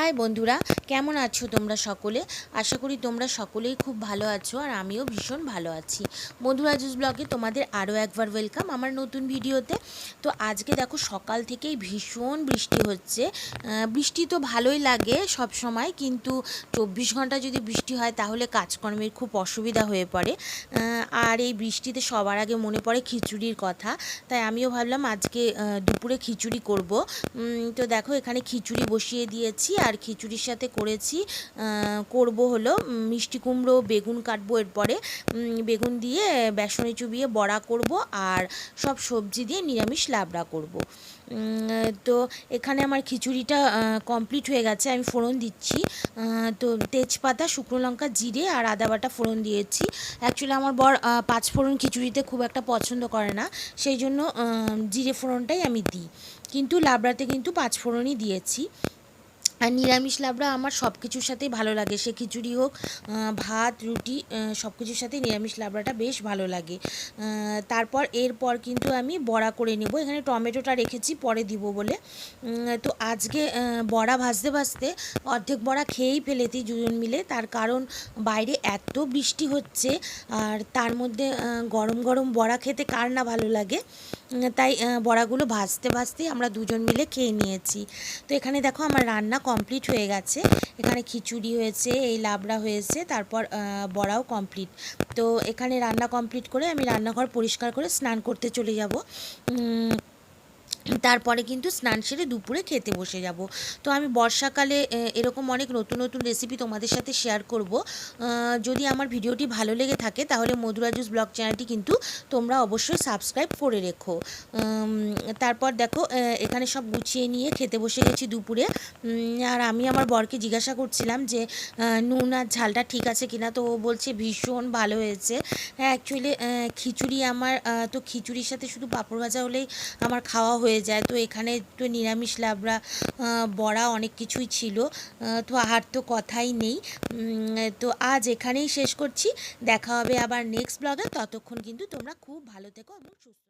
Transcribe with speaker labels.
Speaker 1: High বন্ধুরা, কেমন আছো তোমরা সকলে? আশা করি তোমরা সকলেই খুব ভালো আছো আর আমিও ভীষণ ভালো আছি। বন্ধুরা জুস ব্লগে তোমাদের আরও একবার ওয়েলকাম আমার নতুন ভিডিওতে। তো আজকে দেখো সকাল থেকেই ভীষণ বৃষ্টি হচ্ছে। বৃষ্টি তো ভালোই লাগে সব সময়, কিন্তু 24 ঘন্টা যদি বৃষ্টি হয় তাহলে কাজকর্মের খুব অসুবিধা হয়ে পড়ে। আর এই বৃষ্টিতে সবার আগে মনে পড়ে খিচুড়ির কথা, তাই আমিও ভাবলাম আজকে দুপুরে খিচুড়ি করব। তো দেখো এখানে খিচুড়ি বসিয়ে দিয়েছি আর খিচুড়ির সাথে করব হলো মিষ্টি কুমড়ো, বেগুন কাটবো, এরপরে বেগুন দিয়ে বেসনে চুবিয়ে বড়া করব আর সব সবজি দিয়ে নিরামিষ লাবড়া করব। তো এখানে আমার খিচুড়িটা কমপ্লিট হয়ে গেছে। আমি ফোড়ন দিচ্ছি, তো তেজপাতা, শুকনো লঙ্কা, জিরে আর আদা বাটা ফোড়ন দিয়েছি। অ্যাকচুয়ালি আমার বর পাঁচ ফোড়ন খিচুড়িতে খুব একটা পছন্দ করে না, সেই জন্য জিরে ফোড়নটাই আমি দিই, কিন্তু লাবড়াতে কিন্তু পাঁচ ফোড়নই দিয়েছি। আর নিরামিষ লাবড়া আমার সব কিছুর সাথেই ভালো লাগে, সে খিচুড়ি হোক, ভাত, রুটি, সব কিছুর সাথেই নিরামিষ লাবড়াটা বেশ ভালো লাগে। এরপর কিন্তু আমি বড়া করে নেব। এখানে টমেটোটা রেখেছি পরে দিব বলে। তো আজকে বড়া ভাজতে ভাজতে অর্ধেক বড়া খেয়েই ফেলেছি দুজন মিলে, তার কারণ বাইরে এত বৃষ্টি হচ্ছে আর তার মধ্যে গরম গরম বড়া খেতে কার না ভালো লাগে। তাই বড়াগুলো ভাজতে ভাজতেই আমরা দুজন মিলে খেয়ে নিয়েছি। তো এখানে দেখো আমার রান্না কমপ্লিট হয়ে গেছে। এখানে খিচুড়ি হয়েছে, এই লাবড়া হয়েছে, তারপর বড়াও কমপ্লিট। তো এখানে রান্না কমপ্লিট করে আমি রান্নাঘর পরিষ্কার করে স্নান করতে চলে যাব। তারপরে কিন্তু স্নান সেরে দুপুরে খেতে বসে যাব। তো আমি বর্ষাকালে এরকম অনেক নতুন নতুন রেসিপি তোমাদের সাথে শেয়ার করব। যদি আমার ভিডিওটি ভালো লেগে থাকে তাহলে মধুরা জুস ব্লগ চ্যানেলটি কিন্তু তোমরা অবশ্যই সাবস্ক্রাইব করে রেখো। তারপর দেখো এখানে সব গুছিয়ে নিয়ে খেতে বসে গেছি দুপুরে। আর আমি আমার বরকে জিজ্ঞাসা করছিলাম যে নুন আর ঝালটা ঠিক আছে কিনা, তো ও বলছে ভীষণ ভালো হয়েছে। হ্যাঁ, অ্যাকচুয়ালি খিচুড়ি আমার তো খিচুড়ির সাথে শুধু পাঁপড় ভাজা হলেই আমার খাওয়া হয়ে যায়। তো এখানে তো নিরামিষ লাবড়া, বড়া, অনেক কিছুই ছিল, তো আর তো কথাই নেই। তো আজ এখানেই শেষ করছি। দেখা হবে আবার নেক্সট ব্লগে। ততক্ষণ কিন্তু তোমরা খুব ভালো থেকো এবং সুস্থ।